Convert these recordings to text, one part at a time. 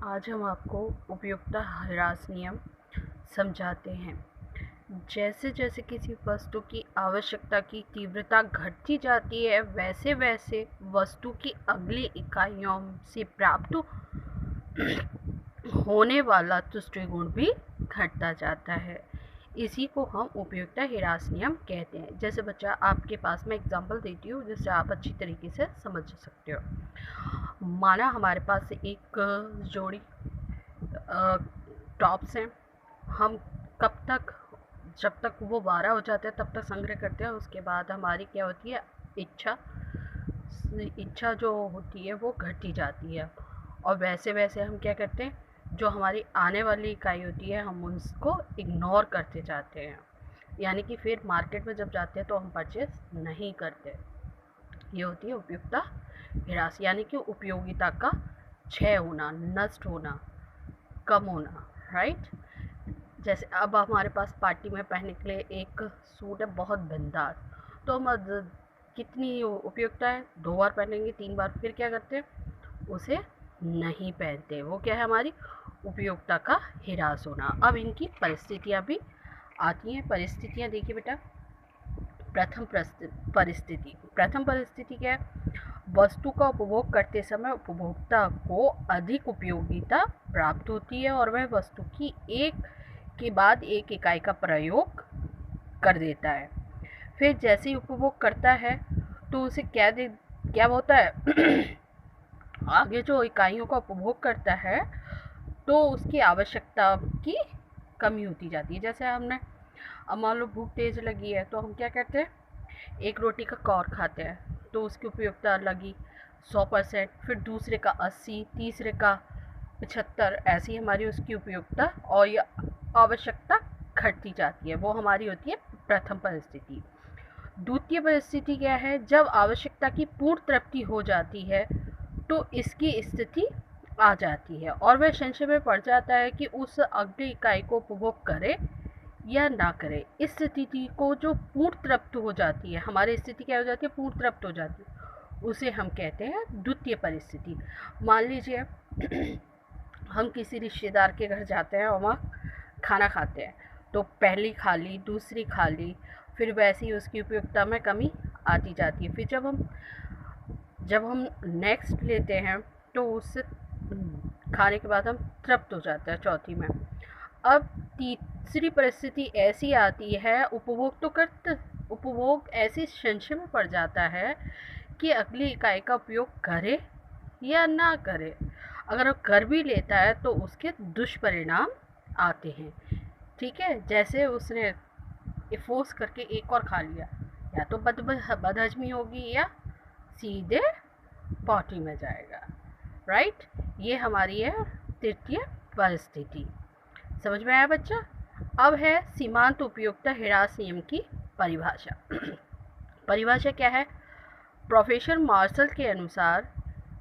आज हम आपको उपयुक्तता ह्रास नियम समझाते हैं। जैसे जैसे किसी वस्तु की आवश्यकता की तीव्रता घटती जाती है, वैसे वैसे वस्तु की अगली इकाइयों से प्राप्त होने वाला तुष्टिगुण भी घटता जाता है। इसी को हम उपयुक्तता ह्रास नियम कहते हैं। जैसे बच्चा, आपके पास मैं एग्जांपल देती हूँ जिससे आप अच्छी तरीके से समझ सकते हो। माना हमारे पास एक जोड़ी टॉप्स हैं। हम कब तक, जब तक वो 12 हो जाते हैं तब तक संग्रह करते हैं। उसके बाद हमारी क्या होती है, इच्छा जो होती है वो घटती जाती है। और वैसे वैसे हम क्या करते हैं, जो हमारी आने वाली इकाई होती है हम उसको इग्नोर करते जाते हैं। यानी कि फिर मार्केट में जब जाते हैं तो हम परचेस नहीं करते। ये होती है उपयुक्तता ह्रास, यानी कि उपयोगिता का क्षय होना, नष्ट होना, कम होना। राइट। जैसे अब हमारे पास पार्टी में पहनने के लिए एक सूट है बहुत बिंदास, तो हम कितनी उपयुक्तता है, 2 बार पहनेंगे, 3 बार, फिर क्या करते हैं, उसे नहीं पहनते। वो क्या है, हमारी उपयोगिता का ह्रास होना। अब इनकी परिस्थितियाँ भी आती हैं। परिस्थितियाँ देखिए बेटा। प्रथम परिस्थिति क्या है, वस्तु का उपभोग करते समय उपभोक्ता को अधिक उपयोगिता प्राप्त होती है और वह वस्तु की एक के बाद एक इकाई का प्रयोग कर देता है। फिर जैसे ही उपभोग करता है तो उसे क्या होता है आगे जो इकाइयों का उपभोग करता है तो उसकी आवश्यकता की कमी होती जाती है। जैसे हमने, अब मान लो भूख तेज लगी है तो हम क्या करते हैं, एक रोटी का कौर खाते हैं तो उसकी उपयोगिता लगी 100%, फिर दूसरे का 80, तीसरे का 75, ऐसी हमारी उसकी उपयोगिता और ये आवश्यकता घटती जाती है। वो हमारी होती है प्रथम परिस्थिति। द्वितीय परिस्थिति क्या है, जब आवश्यकता की पूर्ण तृप्ति हो जाती है तो इसकी स्थिति आ जाती है और वह संशय में पड़ जाता है कि उस अगली इकाई को उपभोग करे या ना करे। इस स्थिति को जो पूर्ण तृप्त हो जाती है, हमारी स्थिति क्या हो जाती है, पूर्ण तृप्त हो जाती है, उसे हम कहते हैं द्वितीय परिस्थिति। मान लीजिए हम किसी रिश्तेदार के घर जाते हैं और वहाँ खाना खाते हैं, तो पहली खा ली, दूसरी खा ली, फिर वैसे ही उसकी उपयोगिता में कमी आती जाती है। फिर जब हम नेक्स्ट लेते हैं तो उससे खाने के बाद हम तृप्त हो जाते हैं चौथी में। अब तीसरी परिस्थिति ऐसी आती है, उपभोग ऐसे संशय में पड़ जाता है कि अगली इकाई का उपयोग करे या ना करे। अगर वो कर भी लेता है तो उसके दुष्परिणाम आते हैं। ठीक है, जैसे उसने फोर्स करके एक और खा लिया, या तो बदहजमी होगी या सीधे पॉटी में जाएगा। राइट। ये हमारी है तृतीय परिस्थिति। समझ में आया बच्चा। अब है सीमांत उपयोगिता ह्रास नियम की परिभाषा। परिभाषा क्या है, प्रोफेसर मार्शल के अनुसार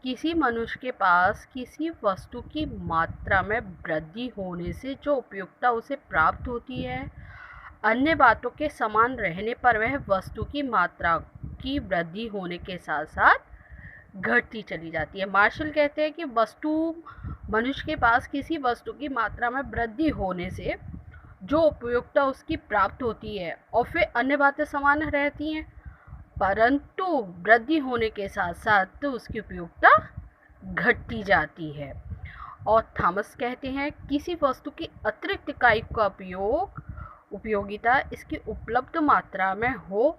किसी मनुष्य के पास किसी वस्तु की मात्रा में वृद्धि होने से जो उपयोगिता उसे प्राप्त होती है, अन्य बातों के समान रहने पर वह वस्तु की मात्रा की वृद्धि होने के साथ साथ घटती चली जाती है। मार्शल कहते हैं कि मनुष्य के पास किसी वस्तु की मात्रा में वृद्धि होने से जो उपयोगिता उसकी प्राप्त होती है और फिर अन्य बातें समान रहती हैं, परंतु वृद्धि होने के साथ साथ तो उसकी उपयोगिता घटती जाती है। और थॉमस कहते हैं किसी वस्तु की अतिरिक्त इकाई का उपयोगिता इसकी उपलब्ध मात्रा में हो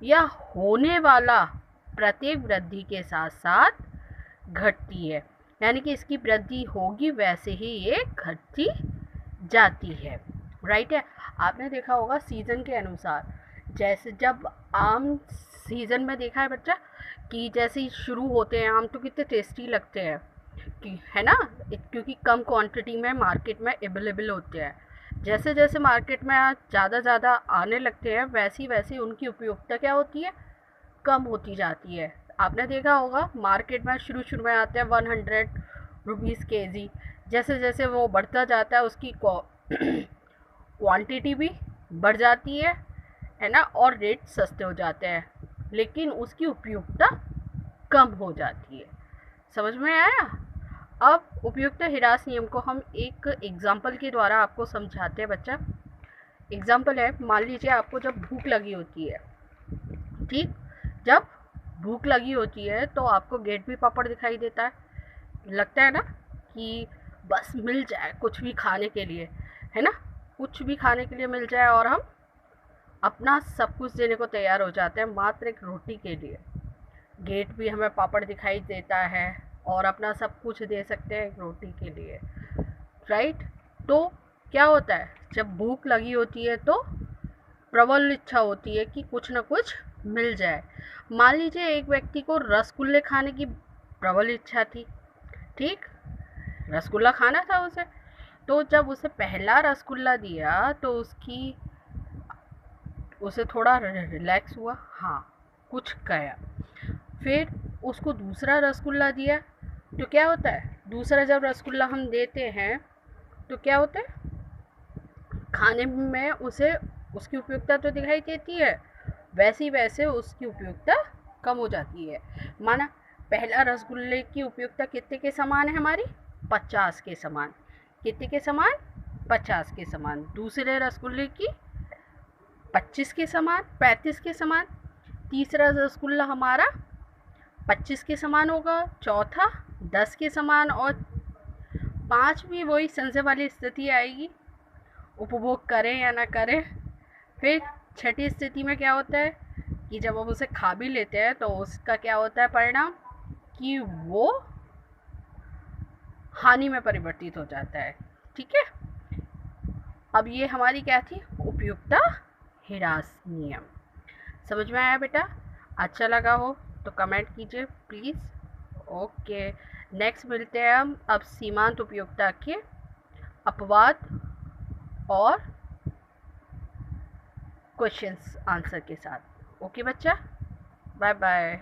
या होने वाला प्रत्येक वृद्धि के साथ साथ घटती है। यानी कि इसकी वृद्धि होगी वैसे ही ये घटती जाती है। राइट है। आपने देखा होगा सीजन के अनुसार, जैसे जब आम सीजन में देखा है बच्चा कि जैसे ही शुरू होते हैं आम तो कितने टेस्टी लगते हैं, कि है ना, क्योंकि कम क्वांटिटी में मार्केट में अवेलेबल होते हैं। जैसे जैसे मार्केट में ज़्यादा आने लगते हैं वैसी वैसी उनकी उपयोगिता क्या होती है, कम होती जाती है। आपने देखा होगा मार्केट में शुरू में आते हैं 100 रुपीज़ केजी, जैसे जैसे वो बढ़ता जाता है उसकी क्वांटिटी भी बढ़ जाती है ना, और रेट सस्ते हो जाते हैं, लेकिन उसकी उपयोगिता कम हो जाती है। समझ में आया। अब उपयुक्त हिरास नियम को हम एक एग्जाम्पल के द्वारा आपको समझाते हैं बच्चा। एग्जाम्पल है, मान लीजिए आपको जब भूख लगी होती है, ठीक, जब भूख लगी होती है तो आपको गेट भी पापड़ दिखाई देता है, लगता है ना कि बस मिल जाए कुछ भी खाने के लिए, है ना, कुछ भी खाने के लिए मिल जाए और हम अपना सब कुछ देने को तैयार हो जाते हैं मात्र एक रोटी के लिए। गेट भी हमें पापड़ दिखाई देता है और अपना सब कुछ दे सकते हैं एक रोटी के लिए, राइट। तो क्या होता है, जब भूख लगी होती है तो प्रबल इच्छा होती है कि कुछ ना कुछ मिल जाए। मान लीजिए एक व्यक्ति को रसगुल्ले खाने की प्रबल इच्छा थी, ठीक, रसगुल्ला खाना था उसे। तो जब उसे पहला रसगुल्ला दिया तो उसे थोड़ा रिलैक्स हुआ, हाँ कुछ गया। फिर उसको दूसरा रसगुल्ला दिया तो क्या होता है, दूसरा जब रसगुल्ला हम देते हैं तो क्या होता है, खाने में उसे उसकी उपयोगिता तो दिखाई देती है, वैसे उसकी उपयोगिता कम हो जाती है। माना पहला रसगुल्ले की उपयोगिता कितने के समान है हमारी, 50 के समान, कितने के समान, 50 के समान। दूसरे रसगुल्ले की 25 के समान, 35 के समान। तीसरा रसगुल्ला हमारा 25 के समान होगा, चौथा 10 के समान, और पांचवी वही संशय वाली स्थिति आएगी, उपभोग करें या ना करें। फिर छठी स्थिति में क्या होता है कि जब हम उसे खा भी लेते हैं तो उसका क्या होता है परिणाम, कि वो हानि में परिवर्तित हो जाता है, ठीक है। अब ये हमारी क्या थी, उपयुक्तता हिरास नियम। समझ में आया बेटा? अच्छा लगा हो तो कमेंट कीजिए प्लीज़। ओके, नेक्स्ट मिलते हैं हम अब सीमांत उपयोगिता के अपवाद और क्वेश्चंस आंसर के साथ। ओके बच्चा, बाय बाय।